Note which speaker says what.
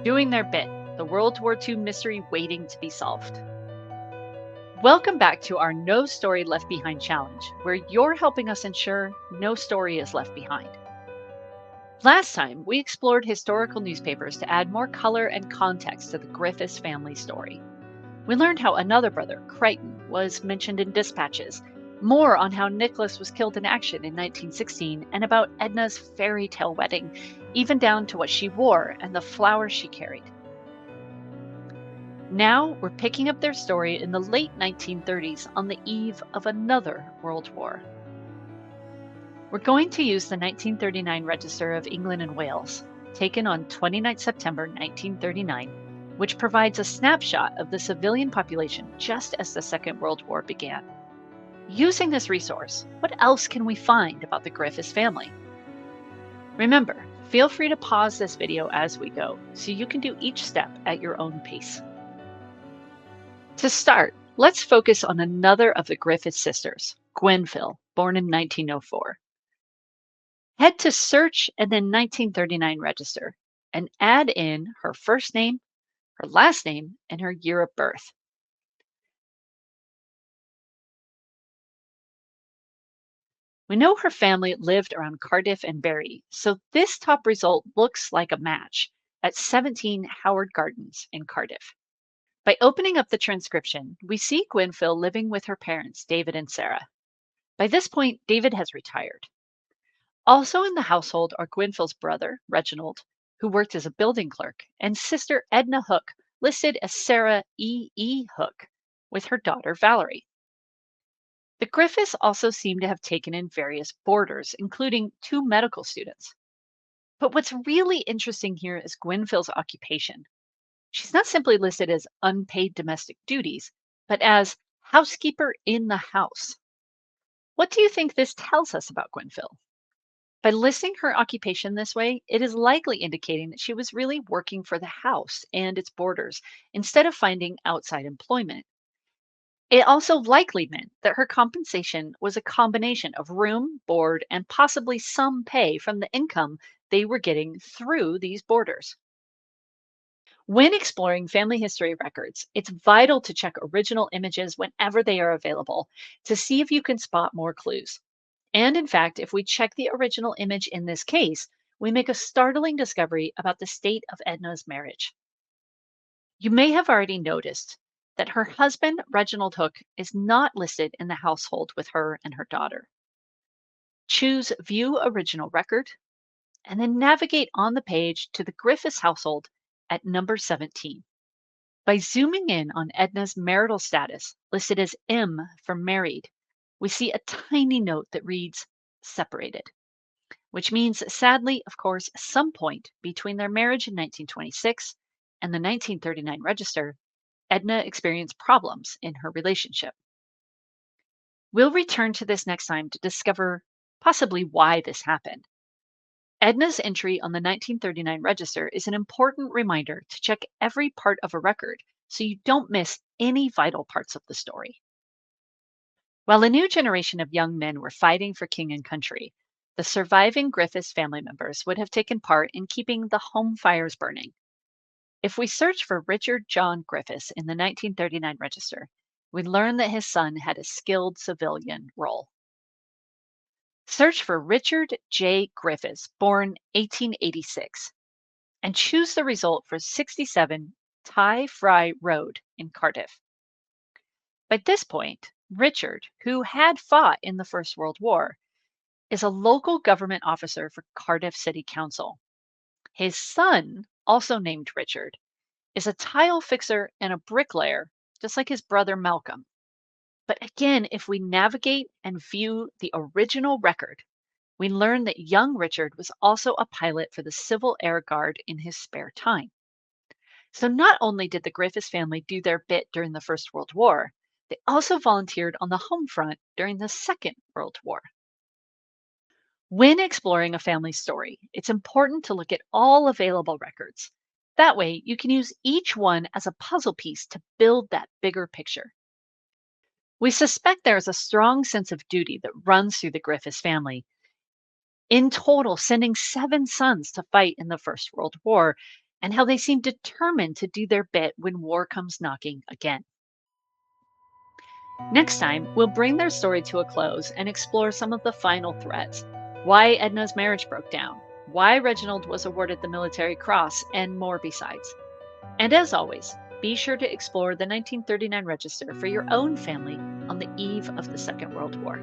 Speaker 1: Doing their bit, the World War II mystery waiting to be solved. Welcome back to our No Story Left Behind challenge, where you're helping us ensure no story is left behind. Last time, we explored historical newspapers to add more color and context to the Griffiths family story. We learned how another brother, Crichton, was mentioned in dispatches, more on how Nicholas was killed in action in 1916, and about Edna's fairy tale wedding, even down to what she wore and the flowers she carried. Now we're picking up their story in the late 1930s on the eve of another World War. We're going to use the 1939 Register of England and Wales, taken on 29 September 1939, which provides a snapshot of the civilian population just as the Second World War began. Using this resource, what else can we find about the Griffiths family? Remember, feel free to pause this video as we go, so you can do each step at your own pace. To start, let's focus on another of the Griffith sisters, Gwynfil, born in 1904. Head to Search and then 1939 Register and add in her first name, her last name, and her year of birth. We know her family lived around Cardiff and Bury, so this top result looks like a match at 17 Howard Gardens in Cardiff. By opening up the transcription, we see Gwynfil living with her parents, David and Sarah. By this point, David has retired. Also in the household are Gwynfil's brother, Reginald, who worked as a building clerk, and sister Edna Hook, listed as Sarah E. Hook, with her daughter Valerie. The Griffiths also seem to have taken in various boarders, including 2 medical students. But what's really interesting here is Gwynfil's occupation. She's not simply listed as unpaid domestic duties, but as housekeeper in the house. What do you think this tells us about Gwynfil? By listing her occupation this way, it is likely indicating that she was really working for the house and its boarders instead of finding outside employment. It also likely meant that her compensation was a combination of room, board, and possibly some pay from the income they were getting through these boarders. When exploring family history records, it's vital to check original images whenever they are available to see if you can spot more clues. And in fact, if we check the original image in this case, we make a startling discovery about the state of Edna's marriage. You may have already noticed that her husband, Reginald Hook, is not listed in the household with her and her daughter. Choose View Original Record, and then navigate on the page to the Griffiths household at number 17. By zooming in on Edna's marital status, listed as M for married, we see a tiny note that reads separated, which means sadly, of course, some point between their marriage in 1926 and the 1939 register, Edna experienced problems in her relationship. We'll return to this next time to discover possibly why this happened. Edna's entry on the 1939 register is an important reminder to check every part of a record so you don't miss any vital parts of the story. While a new generation of young men were fighting for king and country, the surviving Griffiths family members would have taken part in keeping the home fires burning. If we search for Richard John Griffiths in the 1939 register, we learn that his son had a skilled civilian role. Search for Richard J. Griffiths, born 1886, and choose the result for 67 Ty Fry Road in Cardiff. By this point, Richard, who had fought in the First World War, is a local government officer for Cardiff City Council. His son, also named Richard, is a tile fixer and a bricklayer, just like his brother Malcolm. But again, if we navigate and view the original record, we learn that young Richard was also a pilot for the Civil Air Guard in his spare time. So not only did the Griffiths family do their bit during the First World War, they also volunteered on the home front during the Second World War. When exploring a family story, it's important to look at all available records. That way, you can use each one as a puzzle piece to build that bigger picture. We suspect there is a strong sense of duty that runs through the Griffiths family. In total, sending 7 sons to fight in the First World War, and how they seem determined to do their bit when war comes knocking again. Next time, we'll bring their story to a close and explore some of the final threads: why Edna's marriage broke down, why Reginald was awarded the Military Cross, and more besides. And as always, be sure to explore the 1939 register for your own family on the eve of the Second World War.